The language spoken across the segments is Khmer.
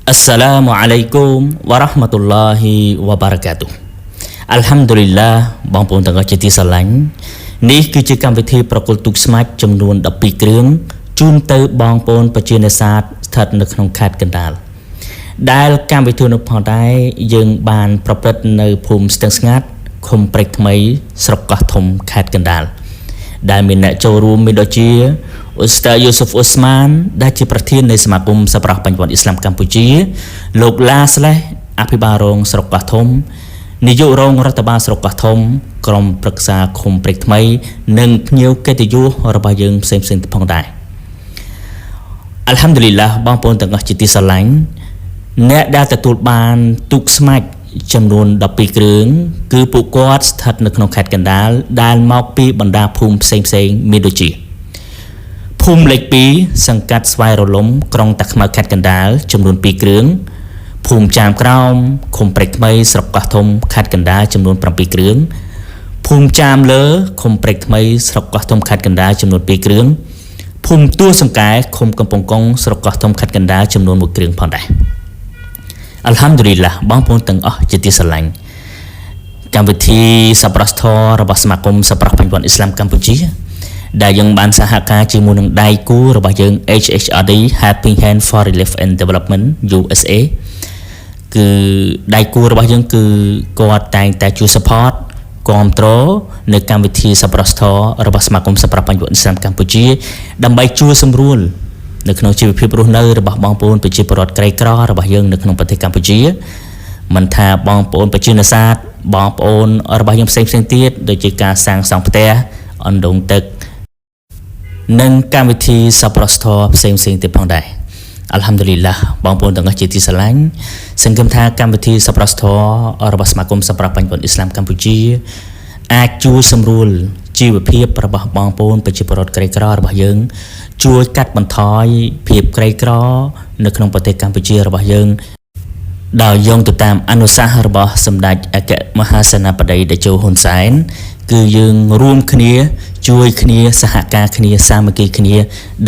Assalamu alaikum warahmatullahi wabarakatuh. Alhamdulillah បងប្អូនទាំងអស់ជាទីស្រឡាញ់នេះគឺជាកម្មវិធីប្រកុលទូកស្មាច់ចំនួន12គ្រឿងជូនទៅបងប្អូនប្រជានេសាទស្ថិតនៅក្នុងខេត្តកណ្ដាលដែលកម្មវិធីនោះផងដែរយើងបានប្រព្រឹត្តនៅភូមិស្ទឹងស្ងាត់ឃុំព្រែកថ្មីស្រុកកោះធំខេត្តកណ្ដាលដែលមានអ្នកចូលរួមមានដូចជាអ៊ូស្តាយូស៊ុហ្វអ៊ូស្មាន ដែលជាប្រធាននៃសមាគមសប្បុរសបញ្ញវន្តអ៊ីស្លាមកម្ពុជាលោកឡាស្លេះអភិបាលរងស្រុកកោះធំនាយករងរដ្ឋបាលស្រុកកោះធំក្រុមប្រឹក្សាឃុំព្រែកថ្មីនិងភ្ញៀវកិត្តិយសរបស់យើងផ្សេងៗទៀតផងដែរអល់ហាំឌុលីឡាបងប្អូនទាំងអស់ជាទីស្រឡាញ់អ្នកដែលទទួលបានទូកស្មាច់ចំនួន12គ្រឿងគឺពួកគាត់ស្ថិតនៅក្នុងខេត្តកណ្ដាលដែលមកពីបណ្ដាភូមិផ្សេងៗមានដូចជាភូមិលេខ2សង្កាត់ស្វាយរលំក្រុងតាខ្មៅខេត្តកណ្ដាលចំនួន2គ្រឿងភូមិចាមក្រោមឃុំព្រែកថ្មីស្រុកកោះធំខេត្តកណ្ដាលចំនួន7គ្រឿងភូមិចាមលើឃុំព្រែកថ្មីស្រុកកោះធំខេត្តកណ្ដាលចំនួន2គ្រឿងភូមិទួលសង្កែឃុំកំពង់កុងស្រុកកោះធំខេត្តកណ្ដាលចំនួន1គ្រឿងផងដែរអល់ហាំឌុលីឡាបងប្អូនទាំងអស់ជាទីស្រឡាញ់កម្មវិធីសប្បុរសធម៌របស់សមាគមសប្បុរសបញ្ញវន្តអ៊ីស្លាមកម្ពុជាដែលយើងបានសហការជាមួយនឹងដៃគូរបស់យើង HHRD Helping Hand for Relief and Development USA គឺដៃគូរបស់យើងគឺគាត់តែងតែជួយ support គាំទ្រនៅកម្មវិធីសប្បុរសធម៌របស់សមាគមសប្បុរសបញ្ញវន្តអ៊ីស្លាមកម្ពុជាដើម្បីជួយសម្រួលនៅក្នុងជីវភាពរស់នៅរបស់បងប្អូនប្រជាពលរដ្ឋក្រីក្ររបស់យើងនៅក្នុងប្រទេសកម្ពុជាមិនថាបងប្អូនប្រជានេសាទបងប្អូនរបស់យើងផ្សេងៗទៀតដូចជាការសាងសង់ផ្ទះអណ្ដូងទឹកនិងកម្មវិធីសប្បុរសធម៌ផ្សេងៗទៀតផងដែរអល់ហាំឌុលីឡាបងប្អូនទាំងអស់ជាទីស្រឡាញ់សង្ឃឹមថាកម្មវិធីសប្បុរសធម៌របស់សមាគមសប្បុរសបញ្ញវន្តអ៊ីស្លាមកម្ពុជាអាចជួយសម្រួលជីវភាពរបស់បងប្អូនប្រជាពលរដ្ឋក្រីក្ររបស់យើងជួយកាត់បន្ថយភាពក្រីក្រនៅក្នុងប្រទេសកម្ពុជារបស់យើងដោយយោងទៅតាមអនុសាសន៍របស់សម្ដេចអគ្គមហាសេនាបតីតេជោហ៊ុនសែនគឺយើងរួមគ្នាជួយគ្នាសហការគ្នាសាមគ្គីគ្នា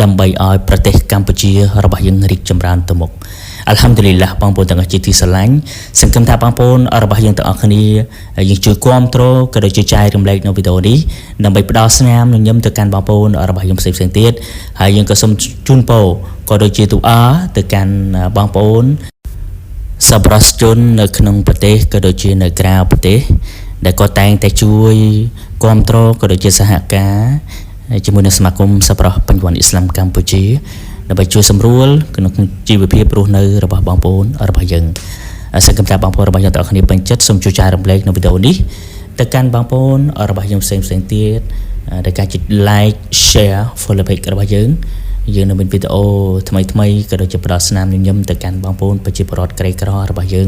ដើម្បីឲ្យប្រទេសកម្ពុជារបស់យើងរីកចម្រើនទៅមុខអល់ហាំឌុលីឡាបងប្អូនទាំងអស់ជាទីស្រឡាញ់សង្ឃឹមថាបងប្អូនរបស់យើងទាំងអស់គ្នាយើងជួយគាំទ្រក៏ដូចជាចែករំលែកនៅវីដេអូនេះដើម្បីផ្ដល់ស្នាមញញឹមទៅកាន់បងប្អូនរបស់យើងផ្សេងៗទៀតហើយយើងក៏សូមជូនពរក៏ដូចជាទូអាទៅកាន់បងប្អូនសប្បុរសជននៅក្នុងប្រទេសក៏ដូចជានៅក្រៅប្រទេសដែលក៏តែងតែជួយគាំទ្រក៏ដូចជាសហការជាមួយនឹងសមាគមសប្បុរសបញ្ញវន្តអ៊ីស្លាមកម្ពុជាដើម្បីជួយសម្រួលក្នុងជីវភាពរស់នៅរបស់បងប្អូនរបស់យើងសង្ឃឹមថាបងប្អូនរបស់យើងទាំងអស់គ្នាពេញចិត្តសូមជួយចែករំលែកនៅវីដេអូនេះទៅកាន់បងប្អូនរបស់យើងផ្សេងៗទៀតដោយការចុច like share follow page របស់យើងនៅមានវីដេអូថ្មីៗក៏ដូចជាផ្ដល់ស្នាមញញឹមទៅកាន់បងប្អូនប្រជាពលរដ្ឋក្រីក្ររបស់យើង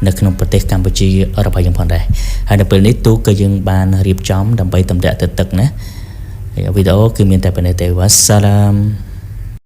នៅក្នុងប្រទេសកម្ពុជារបស់យើងផងដែរហើយនៅពេលនេះទូកក៏យើងបានរៀបចំដើម្បីទម្លាក់ទៅទឹកណាវីដេអូគឺមានតែប៉ុណ្ណេះទេវ៉ាស្សាឡាម